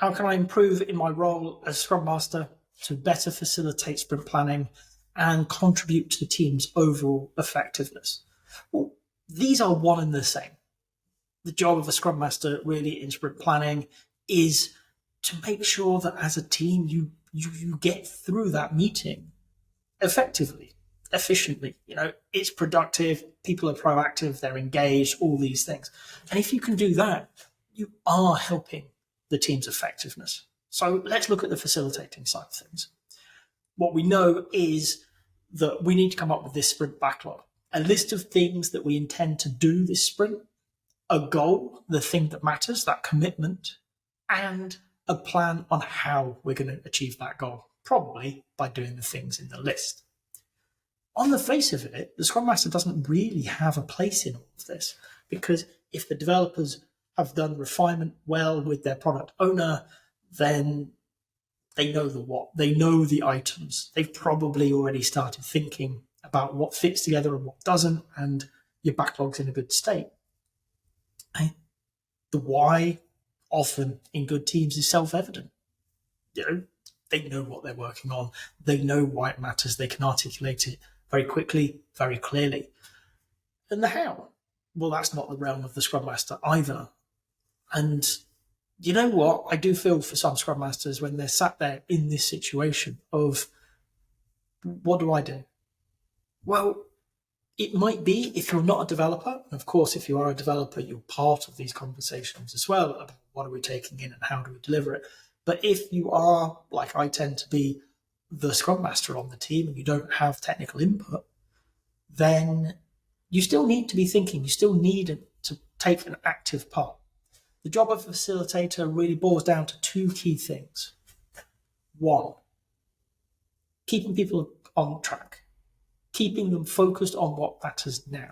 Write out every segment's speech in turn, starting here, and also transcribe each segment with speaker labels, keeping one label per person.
Speaker 1: How can I improve in my role as Scrum Master to better facilitate sprint planning and contribute to the team's overall effectiveness? Well, these are one and the same. The job of a Scrum Master really in sprint planning is to make sure that as a team you get through that meeting effectively, efficiently. It's productive, people are proactive, they're engaged, all these things. And if you can do that, you are helping the team's effectiveness. So let's look at the facilitating side of things. What we know is that we need to come up with this sprint backlog, a list of things that we intend to do this sprint, a goal, the thing that matters, that commitment, and a plan on how we're going to achieve that goal, probably by doing the things in the list. On the face of it, the Scrum Master doesn't really have a place in all of this, because if the developers have done refinement well with their product owner, then they know the what, they know the items. They've probably already started thinking about what fits together and what doesn't, and your backlog's in a good state. The why, often in good teams, is self-evident. They know what they're working on. They know why it matters. They can articulate it very quickly, very clearly. And the how? Well, that's not the realm of the Scrum Master either. And you know what? I do feel for some Scrum Masters when they're sat there in this situation of, what do I do? Well, it might be if you're not a developer. Of course, if you are a developer, you're part of these conversations as well about what are we taking in and how do we deliver it. But if you are, like I tend to be, the Scrum Master on the team and you don't have technical input, then you still need to be thinking. You still need to take an active part. The job of a facilitator really boils down to two key things. One, keeping people on track, keeping them focused on what matters now.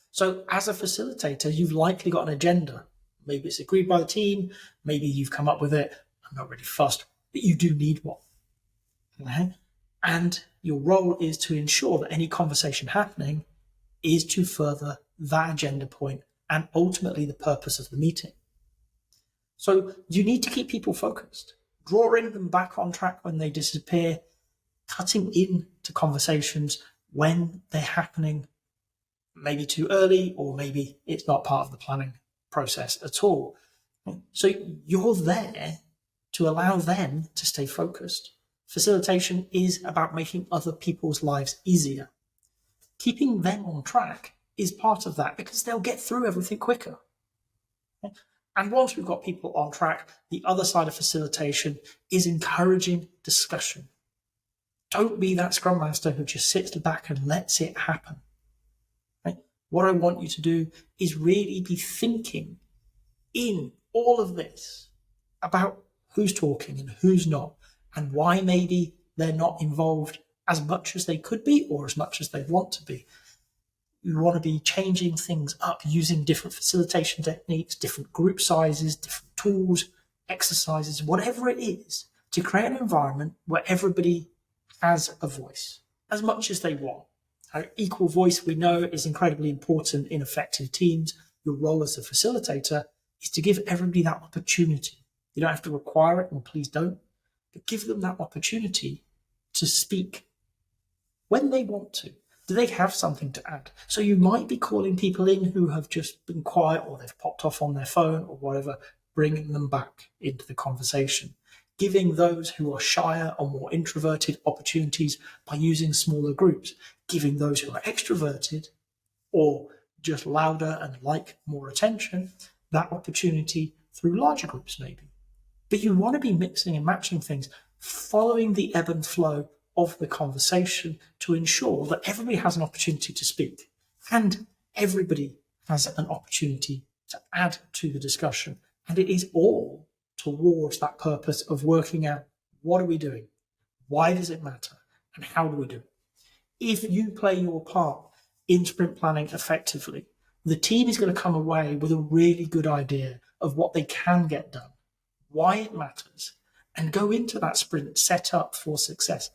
Speaker 1: So as a facilitator, you've likely got an agenda. Maybe it's agreed by the team, maybe you've come up with it. I'm not really fussed, but you do need one. Okay? And your role is to ensure that any conversation happening is to further that agenda point and ultimately the purpose of the meeting. So you need to keep people focused, drawing them back on track when they disappear, cutting into conversations when they're happening maybe too early, or maybe it's not part of the planning process at all. So you're there to allow them to stay focused. Facilitation is about making other people's lives easier. Keeping them on track is part of that because they'll get through everything quicker. And once we've got people on track, the other side of facilitation is encouraging discussion. Don't be that Scrum Master who just sits back and lets it happen. Right? What I want you to do is really be thinking in all of this about who's talking and who's not, and why maybe they're not involved as much as they could be or as much as they want to be. You want to be changing things up, using different facilitation techniques, different group sizes, different tools, exercises, whatever it is, to create an environment where everybody has a voice as much as they want. Equal voice, we know, is incredibly important in effective teams. Your role as a facilitator is to give everybody that opportunity. You don't have to require it, and please don't, but give them that opportunity to speak when they want to. Do they have something to add? So you might be calling people in who have just been quiet or they've popped off on their phone or whatever, bringing them back into the conversation, giving those who are shyer or more introverted opportunities by using smaller groups, giving those who are extroverted or just louder and like more attention that opportunity through larger groups maybe. But you want to be mixing and matching things, following the ebb and flow of the conversation to ensure that everybody has an opportunity to speak and everybody has an opportunity to add to the discussion. And it is all towards that purpose of working out, what are we doing? Why does it matter? And how do we do it? If you play your part in sprint planning effectively, the team is going to come away with a really good idea of what they can get done, why it matters, and go into that sprint set up for success.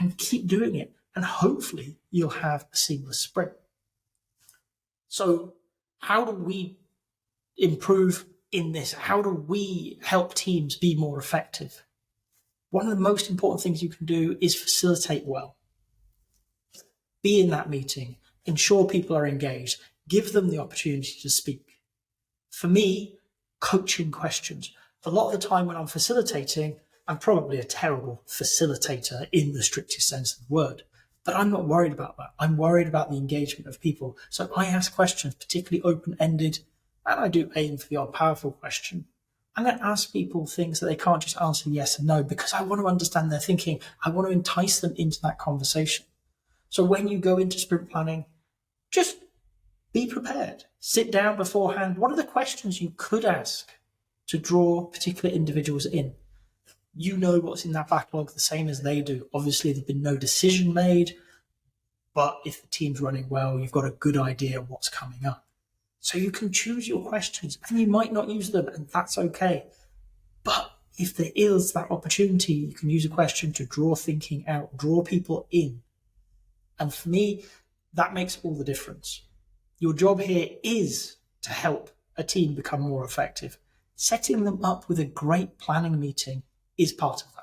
Speaker 1: And keep doing it, and hopefully you'll have a seamless sprint. So how do we improve in this? How do we help teams be more effective? One of the most important things you can do is facilitate well. Be in that meeting, ensure people are engaged, give them the opportunity to speak. For me, coaching questions. A lot of the time when I'm facilitating, I'm probably a terrible facilitator in the strictest sense of the word, but I'm not worried about that. I'm worried about the engagement of people. So I ask questions, particularly open-ended, and I do aim for the odd powerful question. I'm going to ask people things that they can't just answer yes and no, because I want to understand their thinking. I want to entice them into that conversation. So when you go into sprint planning, just be prepared. Sit down beforehand. What are the questions you could ask to draw particular individuals in? You know what's in that backlog the same as they do. Obviously, there's been no decision made, but if the team's running well, you've got a good idea of what's coming up. So you can choose your questions, and you might not use them, and that's okay. But if there is that opportunity, you can use a question to draw thinking out, draw people in. And for me, that makes all the difference. Your job here is to help a team become more effective. Setting them up with a great planning meeting is part of that.